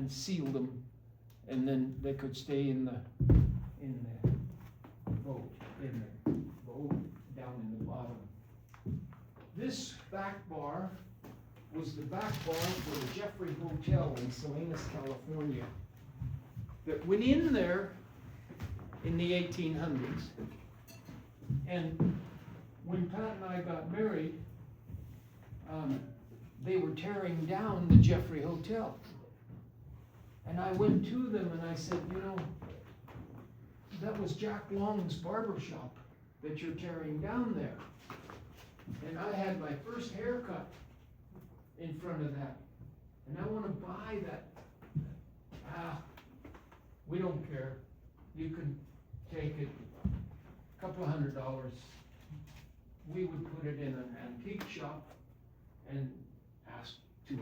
and sealed them, and then they could stay in the boat, down in the bottom. This back bar was the back bar for the Jeffrey Hotel in Salinas, California, that went in there in the 1800s. And when Pat and I got married, they were tearing down the Jeffrey Hotel. And I went to them and I said, you know, that was Jack Long's barber shop that you're tearing down there. And I had my first haircut in front of that. And I want to buy that. We don't care. You can take it, a couple of $100. We would put it in an antique shop and ask $200,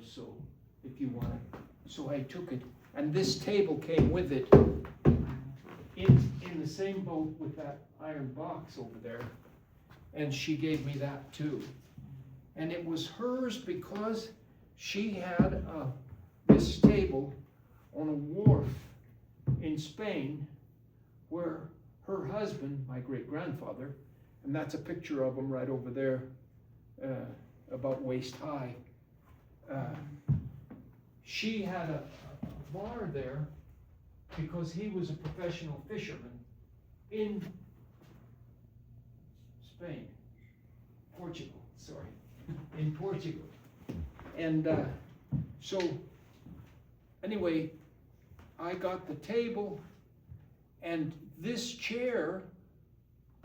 so if you want it. So I took it, and this table came with it in the same boat with that iron box over there, and she gave me that too. And it was hers because she had this table on a wharf in Spain where her husband, my great-grandfather, and that's a picture of him right over there, about waist high. She had a bar there because he was a professional fisherman in Portugal, in Portugal. And so anyway, I got the table, and this chair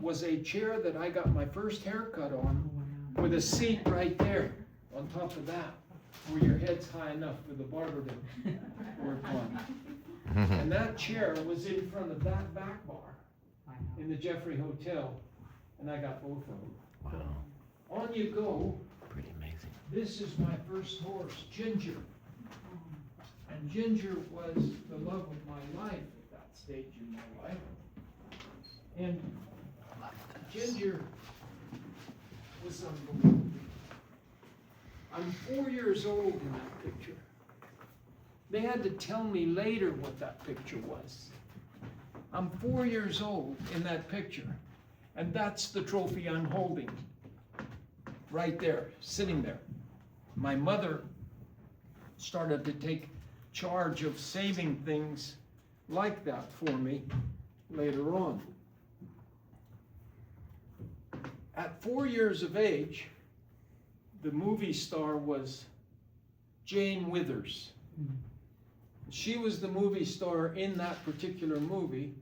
was a chair that I got my first haircut on, with a seat right there on top of that, where your head's high enough for the barber to work on. And that chair was in front of that back bar in the Jeffrey Hotel, and I got both of them. Wow. On you go. Pretty amazing. This is my first horse, Ginger. And Ginger was the love of my life at that stage in my life. And Ginger was unbelievable. I'm 4 years old in that picture. They had to tell me later what that picture was. I'm 4 years old in that picture, and that's the trophy I'm holding. Right there, sitting there. My mother started to take charge of saving things like that for me later on. At 4 years of age, the movie star was Jane Withers. She was the movie star in that particular movie,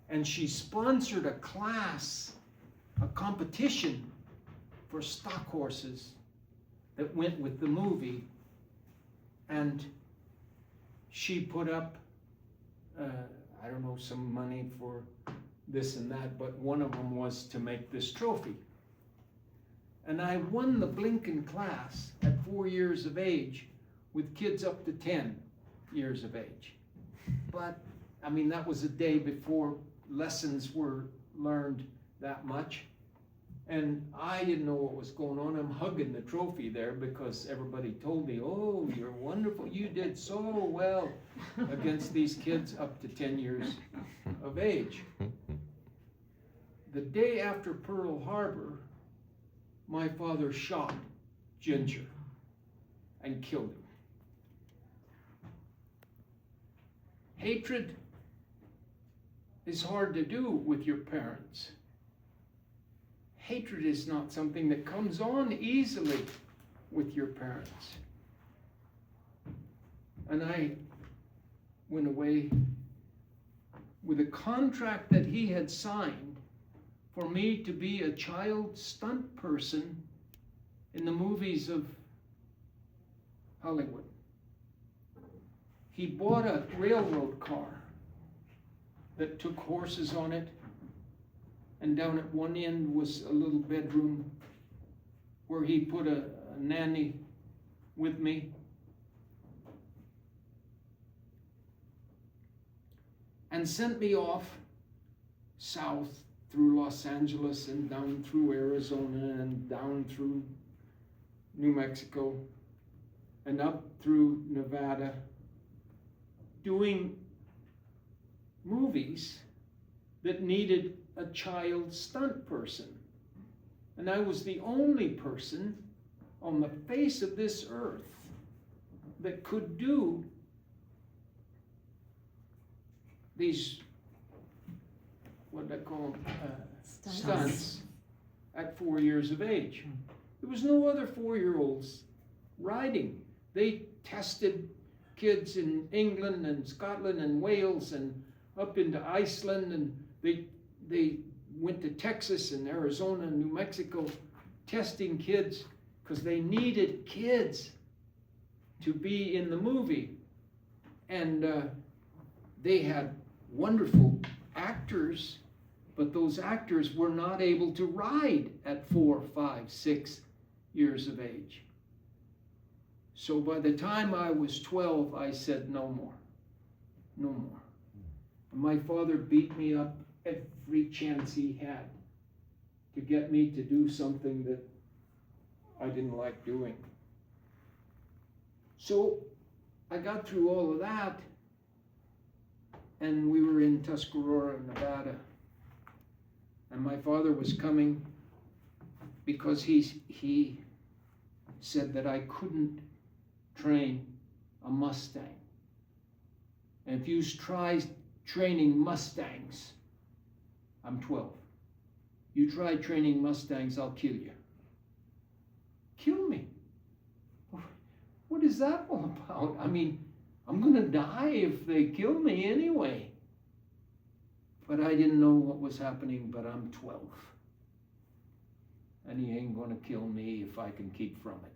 and she sponsored a class, a competition for stock horses that went with the movie. And she put up, I don't know, some money for this and that, but one of them was to make this trophy. And I won the Blinken class at 4 years of age with kids up to 10 years of age. But, I mean, that was a day before lessons were learned that much. And I didn't know what was going on. I'm hugging the trophy there because everybody told me, oh, you're wonderful. You did so well against these kids up to 10 years of age. The day after Pearl Harbor, my father shot Ginger and killed him. Hatred is hard to do with your parents. Hatred is not something that comes on easily with your parents. And I went away with a contract that he had signed for me to be a child stunt person in the movies of Hollywood. He bought a railroad car that took horses on it, and down at one end was a little bedroom where he put a nanny with me. And sent me off south through Los Angeles and down through Arizona and down through New Mexico and up through Nevada doing movies that needed a child stunt person. And I was the only person on the face of this earth that could do these, what do I call them, stunts at 4 years of age. There was no other 4-year-olds riding. They tested kids in England and Scotland and Wales and up into Iceland, and they went to Texas and Arizona and New Mexico testing kids because they needed kids to be in the movie. And they had wonderful actors, but those actors were not able to ride at 4, 5, 6 years of age. So by the time I was 12, I said, no more, no more. And my father beat me up every chance he had to get me to do something that I didn't like doing. So I got through all of that, and we were in Tuscarora, Nevada. And my father was coming because he said that I couldn't train a Mustang. And if you try training Mustangs, I'm 12. You try training Mustangs, I'll kill you. Kill me? What is that all about? I mean, I'm gonna die if they kill me anyway. But I didn't know what was happening, but I'm 12. And he ain't gonna kill me if I can keep from it.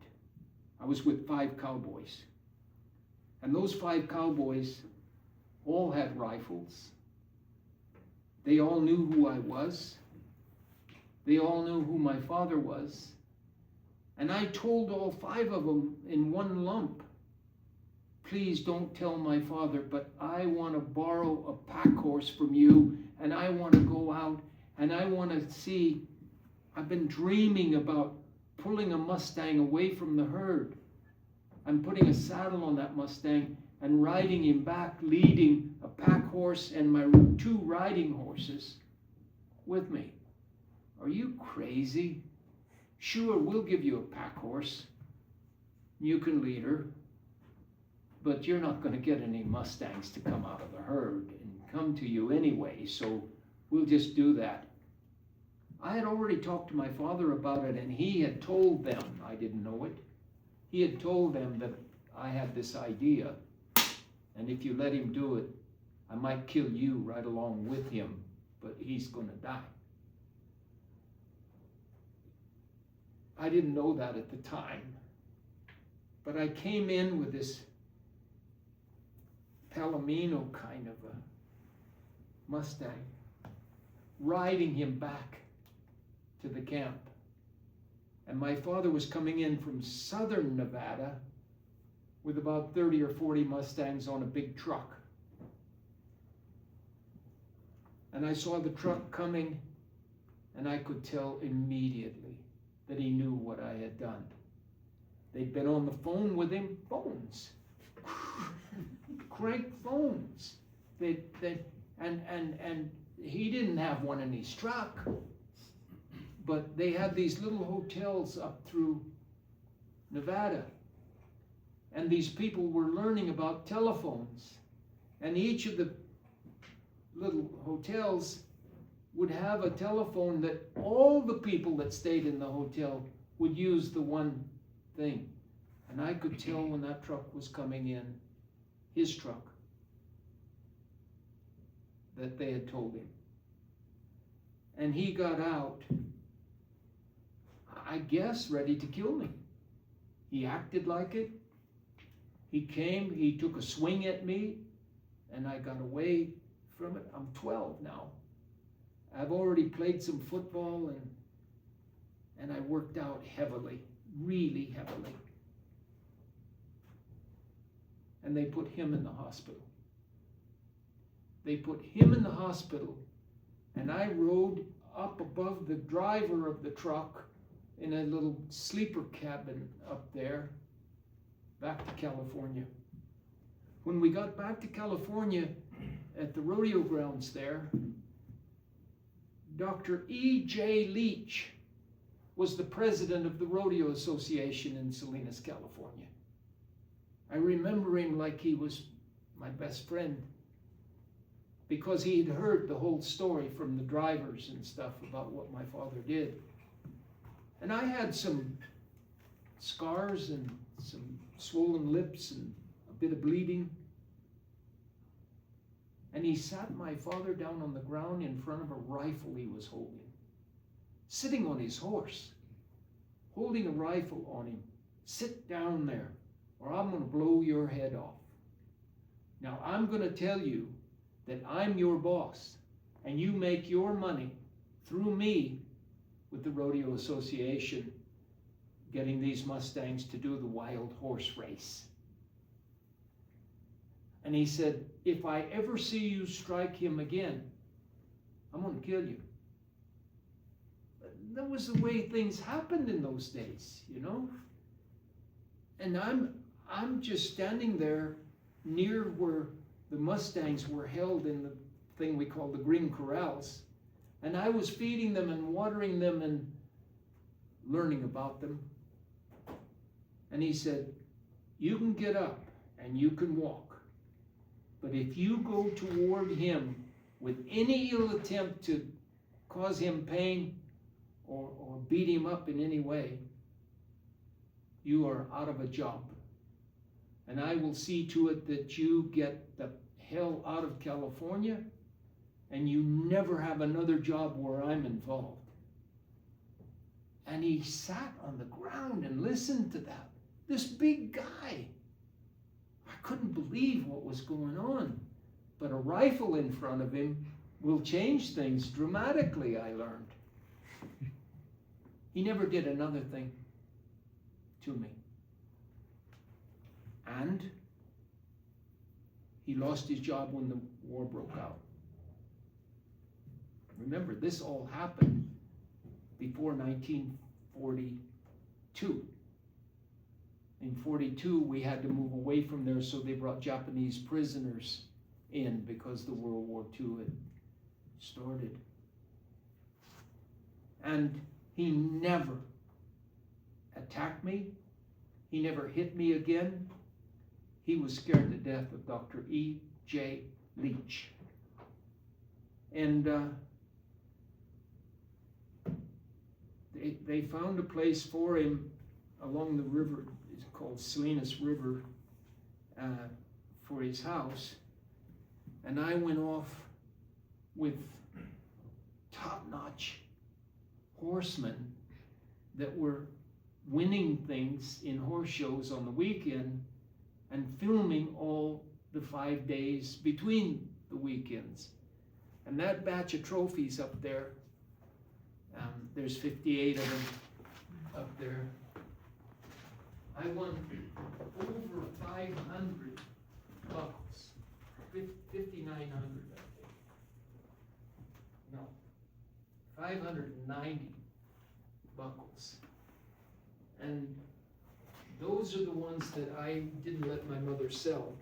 I was with 5 cowboys. And those 5 cowboys all had rifles. They all knew who I was. They all knew who my father was. And I told all 5 of them in one lump, please don't tell my father, but I want to borrow a pack horse from you, and I want to go out, and I want to see, I've been dreaming about pulling a Mustang away from the herd. I'm putting a saddle on that Mustang and riding him back, leading a pack horse and my 2 riding horses with me. Are you crazy? Sure, we'll give you a pack horse. You can lead her. But you're not going to get any Mustangs to come out of the herd and come to you anyway, so we'll just do that. I had already talked to my father about it, and he had told them, I didn't know it, he had told them that I had this idea, and if you let him do it, I might kill you right along with him, but he's going to die. I didn't know that at the time, but I came in with this Palomino kind of a Mustang, riding him back to the camp. And my father was coming in from southern Nevada with about 30 or 40 Mustangs on a big truck. And I saw the truck coming, and I could tell immediately that he knew what I had done. They'd been on the phone with him, phones. Crank phones. And he didn't have one in his truck, but they had these little hotels up through Nevada, and these people were learning about telephones, and each of the little hotels would have a telephone that all the people that stayed in the hotel would use the one thing. And I could tell when that truck was coming in, his truck, that they had told him. And he got out, I guess, ready to kill me. He acted like it. He came, he took a swing at me, and I got away from it. I'm 12 now. I've already played some football, and I worked out heavily, really heavily. And they put him in the hospital. They put him in the hospital, and I rode up above the driver of the truck in a little sleeper cabin up there, back to California. when we got back to California at the rodeo grounds there, Dr. E.J. Leach was the president of the Rodeo Association in Salinas, California. I remember him like he was my best friend, because he had heard the whole story from the drivers and stuff about what my father did. And I had some scars and some swollen lips and a bit of bleeding. And he sat my father down on the ground in front of a rifle he was holding, sitting on his horse, holding a rifle on him. Sit down there, or I'm going to blow your head off. Now, I'm going to tell you that I'm your boss, and you make your money through me with the Rodeo Association, getting these Mustangs to do the wild horse race. And he said, if I ever see you strike him again, I'm going to kill you. That was the way things happened in those days, you know? And I'm just standing there near where the Mustangs were held in the thing we call the green corrals. And I was feeding them and watering them and learning about them. And he said, you can get up and you can walk. But if you go toward him with any ill attempt to cause him pain or beat him up in any way, you are out of a job. And I will see to it that you get the hell out of California and you never have another job where I'm involved. And he sat on the ground and listened to that. This big guy. I couldn't believe what was going on. But a rifle in front of him will change things dramatically, I learned. He never did another thing to me. And he lost his job when the war broke out. Remember, this all happened before 1942. In 42, we had to move away from there, so they brought Japanese prisoners in because the World War II had started. And he never attacked me. He never hit me again. He was scared to death of Dr. E.J. Leach. And they found a place for him along the river. It's called Salinas River, for his house. And I went off with top-notch horsemen that were winning things in horse shows on the weekend and filming all the 5 days between the weekends. And that batch of trophies up there, there's 58 of them up there. I won over 500 buckles, 5,900 I think. No, 590 buckles. And those are the ones that I didn't let my mother sell.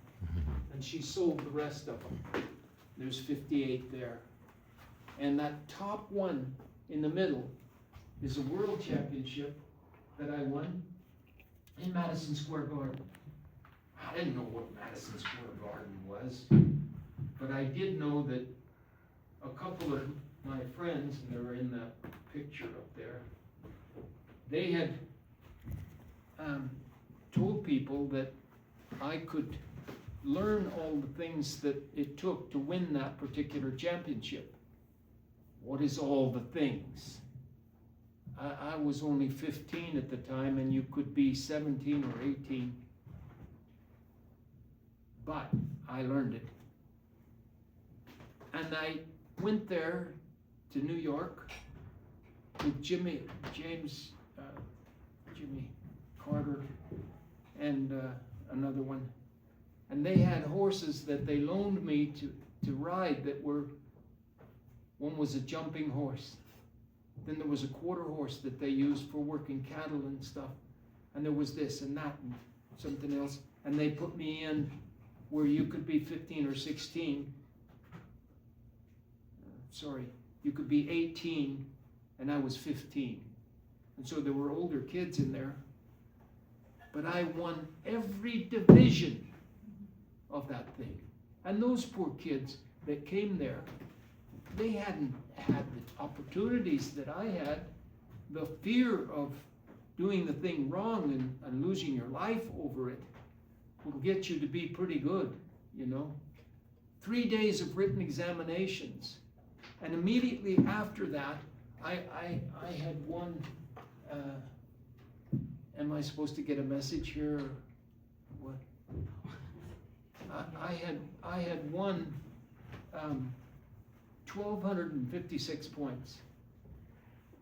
And she sold the rest of them. There's 58 there. And that top one in the middle is a world championship that I won in Madison Square Garden. I didn't know what Madison Square Garden was, but I did know that a couple of my friends, and they're in that picture up there, they had told people that I could learn all the things that it took to win that particular championship. What is all the things? I was only 15 at the time, and you could be 17 or 18. But I learned it. And I went there to New York with Jimmy Carter and another one. And they had horses that they loaned me to ride that were, one was a jumping horse. Then there was a quarter horse that they used for working cattle and stuff. And there was this and that and something else. And they put me in where you could be 15 or 16. You could be 18 and I was 15. And so there were older kids in there. But I won every division of that thing. And those poor kids that came there, they hadn't had the opportunities that I had. The fear of doing the thing wrong and losing your life over it will get you to be pretty good, you know. 3 days of written examinations. And immediately after that, I had won, am I supposed to get a message here? Or what? I had won 1,256 points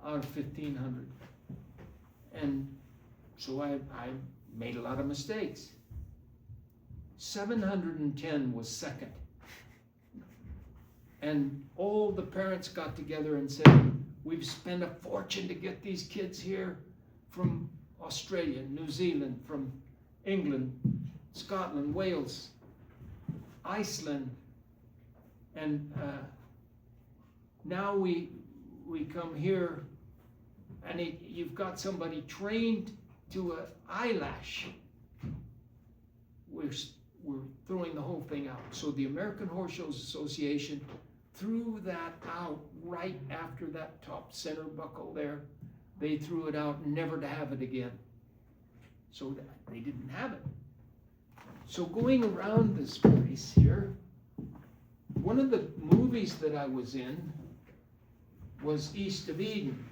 out of 1,500. And so I made a lot of mistakes. 710 was second. And all the parents got together and said, we've spent a fortune to get these kids here from Australia, New Zealand, from England, Scotland, Wales, Iceland, and now we come here and you've got somebody trained to an eyelash. We're throwing the whole thing out. So the American Horse Shows Association threw that out right after that top center buckle there. They threw it out, never to have it again. So they didn't have it. So going around this place here, one of the movies that I was in was East of Eden.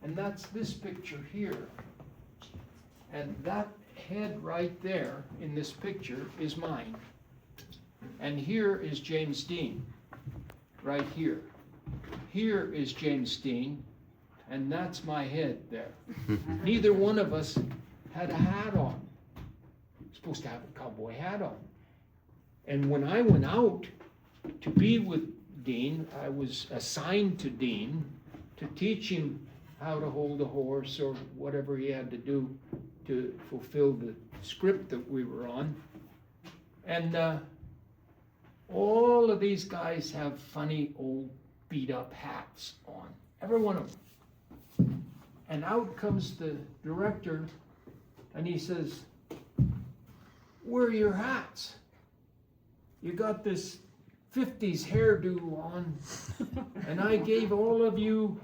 And that's this picture here. And that head right there in this picture is mine. And here is James Dean, right here. Here is James Dean, and that's my head there. Neither one of us had a hat on. Supposed to have a cowboy hat on. And when I went out to be with Dean, I was assigned to Dean to teach him how to hold a horse or whatever he had to do to fulfill the script that we were on. And all of these guys have funny old beat up hats on, every one of them. And out comes the director and he says, where are your hats? You got this 50s hairdo on, and I gave all of you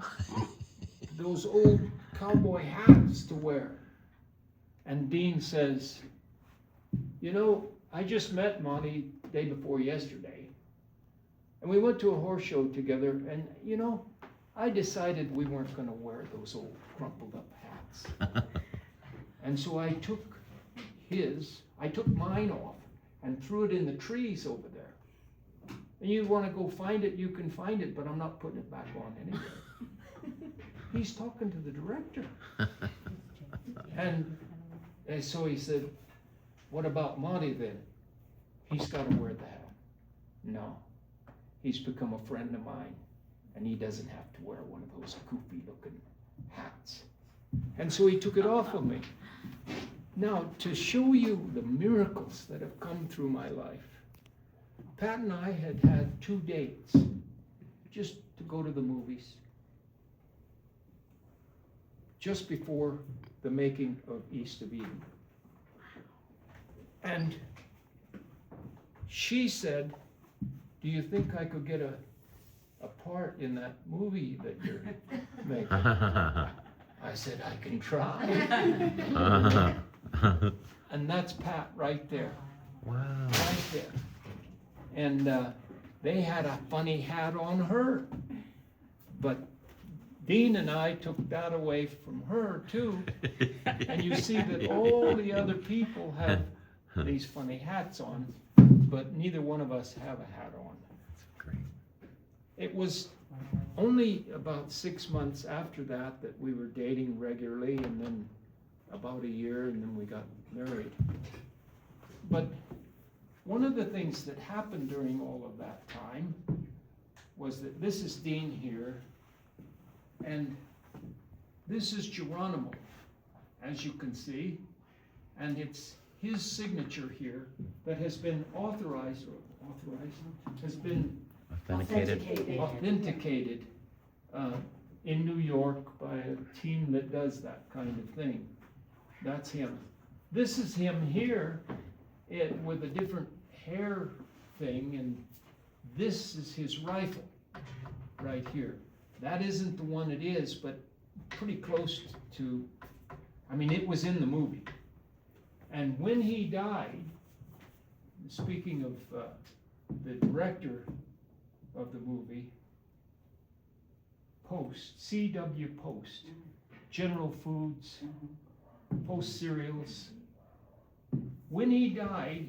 those old cowboy hats to wear. And Dean says, you know, I just met Monty day before yesterday, and we went to a horse show together, and you know, I decided we weren't going to wear those old crumpled up hats. And so I took mine off and threw it in the trees over there. And you want to go find it, you can find it, but I'm not putting it back on anyway. He's talking to the director. And so he said, what about Monty then? He's got to wear the hat. No, he's become a friend of mine, and he doesn't have to wear one of those goofy looking hats. And so he took it off of me. Now, to show you the miracles that have come through my life, Pat and I had 2 dates just to go to the movies, just before the making of East of Eden. And she said, do you think I could get a part in that movie that you're making? I said, I can try. And that's Pat right there. Wow. Right there. And they had a funny hat on her. But Dean and I took that away from her too. And you see that all the other people have these funny hats on, but neither one of us have a hat on. That's great. It was only about 6 months after that we were dating regularly, and then about a year, and then we got married. But one of the things that happened during all of that time was that this is Dean here, and this is Geronimo, as you can see, and his signature here that has been has been authenticated in New York by a team that does that kind of thing. That's him. This is him here with a different hair thing, and this is his rifle right here. That isn't the one it is, but pretty close to, I mean, it was in the movie. And when he died, speaking of the director of the movie, Post, C.W. Post, General Foods, Post Cereals. When he died,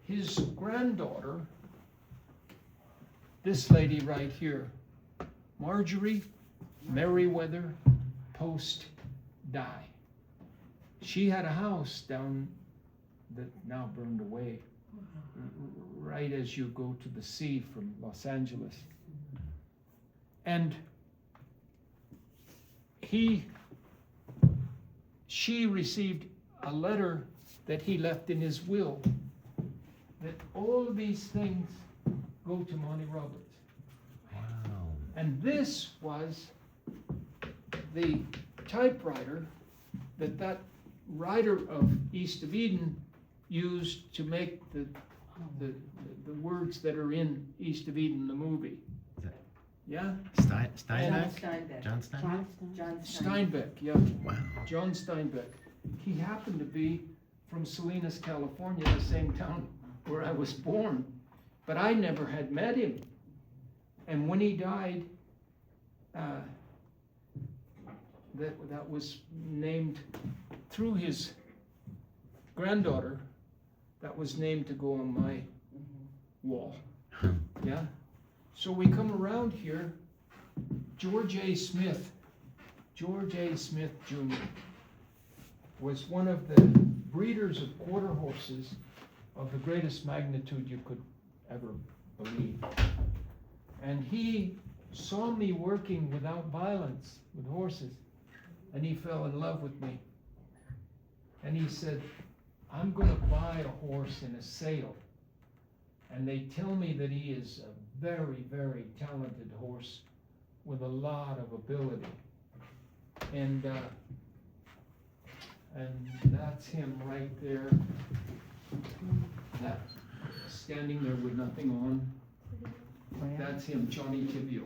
his granddaughter, this lady right here, Marjorie Meriwether Post, died. She had a house down that now burned away, right as you go to the sea from Los Angeles. And she received a letter that he left in his will that all of these things go to Monty Roberts. Wow. And this was the typewriter that writer of East of Eden used to make the words that are in East of Eden, the movie. Yeah? Steinbeck? John Steinbeck? John Steinbeck, yeah. Wow. John Steinbeck. He happened to be from Salinas, California, the same town where I was born. But I never had met him. And when he died, that was named through his granddaughter, that was named to go on my wall. Yeah? So we come around here, George A. Smith Jr. was one of the breeders of quarter horses of the greatest magnitude you could ever believe. And he saw me working without violence with horses, and he fell in love with me. And he said, I'm going to buy a horse in a sale. And they tell me that he is a very, very talented horse with a lot of ability. And that's him right there, standing there with nothing on. That's him, Johnny Tibio.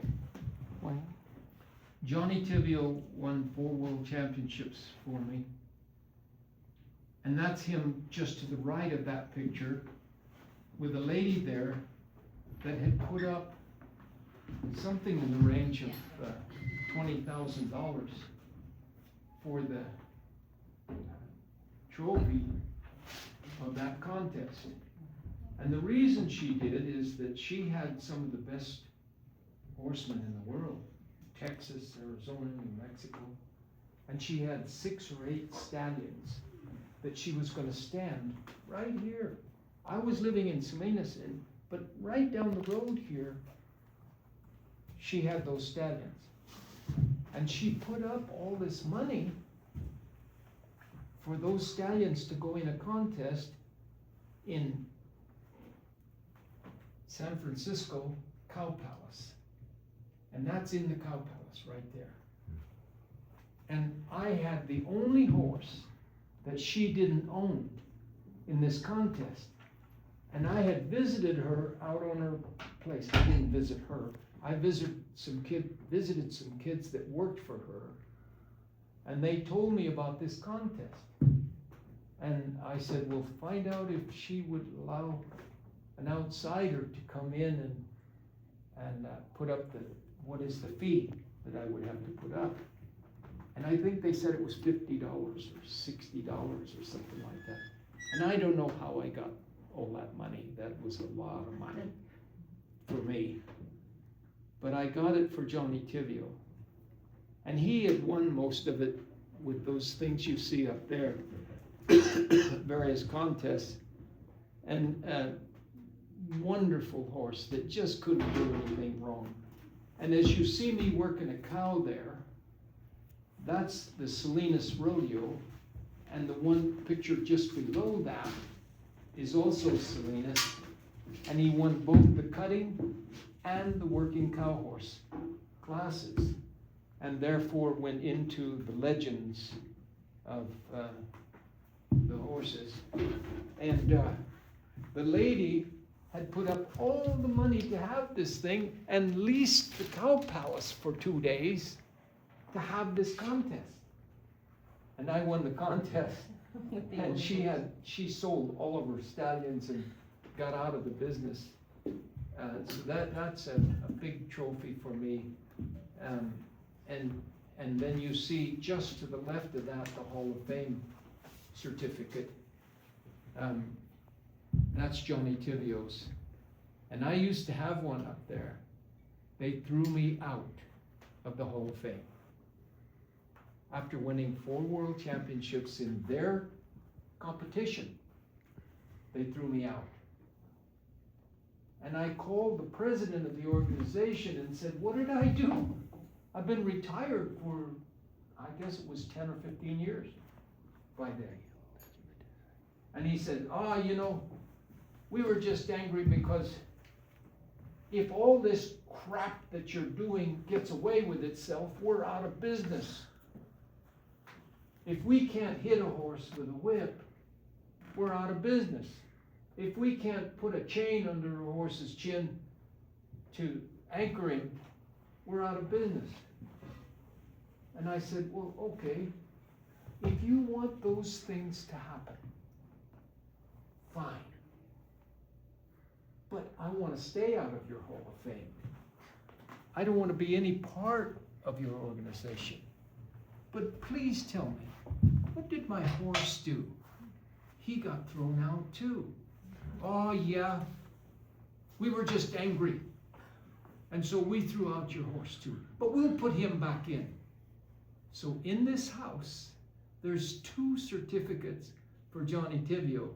Johnny Tibio won 4 world championships for me. And that's him just to the right of that picture with a lady there that had put up something in the range of $20,000 for the trophy of that contest. And the reason she did it is that she had some of the best horsemen in the world, Texas, Arizona, New Mexico, and she had 6 or 8 stallions that she was going to stand right here. I was living in Salinas, but right down the road here, she had those stallions. And she put up all this money for those stallions to go in a contest in San Francisco Cow Palace. And that's in the Cow Palace right there. And I had the only horse that she didn't own in this contest. And I had visited her out on her place. I didn't visit her. I visited some kids that worked for her. And they told me about this contest. And I said, well, find out if she would allow an outsider to come in and put up what is the fee that I would have to put up. And I think they said it was $50 or $60 or something like that. And I don't know how I got all that money. That was a lot of money for me. But I got it for Johnny Tibio. And he had won most of it with those things you see up there, various contests. And a wonderful horse that just couldn't do anything wrong. And as you see me working a cow there, that's the Salinas Rodeo, And the one picture just below that is also Salinas, and he won both the cutting and the working cow horse classes, and therefore went into the legends of the horses. And the lady had put up all the money to have this thing and leased the cow palace for 2 days to have this contest. And I won the contest. And she sold all of her stallions and got out of the business. So that's a big trophy for me. And then you see just to the left of that, the Hall of Fame certificate. That's Johnny Tivio's. And I used to have one up there. They threw me out of the Hall of Fame. After winning 4 world championships in their competition, they threw me out. And I called the president of the organization and said, what did I do? I've been retired for, I guess it was 10 or 15 years by then. And he said, you know, we were just angry because if all this crap that you're doing gets away with itself, we're out of business. If we can't hit a horse with a whip, we're out of business. If we can't put a chain under a horse's chin to anchor him, we're out of business. And I said, well, okay, if you want those things to happen, fine. But I want to stay out of your Hall of Fame. I don't want to be any part of your organization. But please tell me, what did my horse do? He got thrown out too. Oh yeah, we were just angry. And so we threw out your horse too. But we'll put him back in. So in this house, there's 2 certificates for Johnny Tivio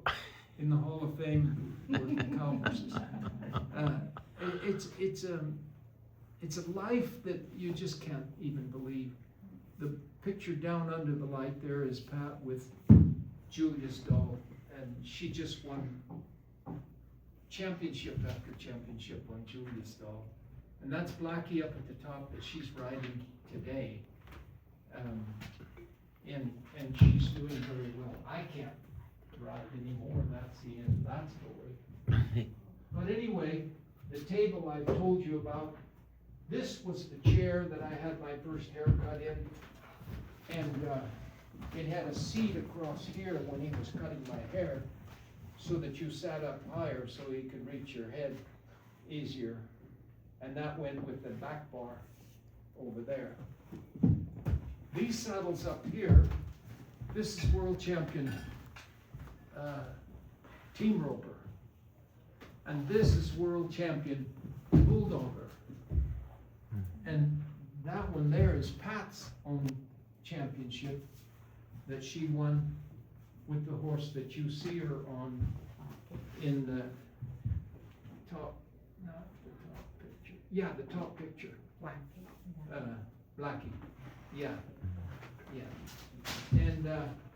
in the Hall of Fame working cow horses. It's a life that you just can't even believe. The picture down under the light there is Pat with Julia's doll, and she just won championship after championship on Julia's doll. And that's Blackie up at the top that she's riding today. And she's doing very well. I can't ride anymore, and that's the end of that story. But anyway, the table I told you about, this was the chair that I had my first haircut in, and it had a seat across here when he was cutting my hair, so that you sat up higher so he could reach your head easier. And that went with the back bar over there. These saddles up here, this is world champion team roper. And this is world champion bulldogger. And that one there is Pat's own championship that she won with the horse that you see her on in the top, not the top picture. Yeah, the top picture. Blackie. Yeah. Yeah. And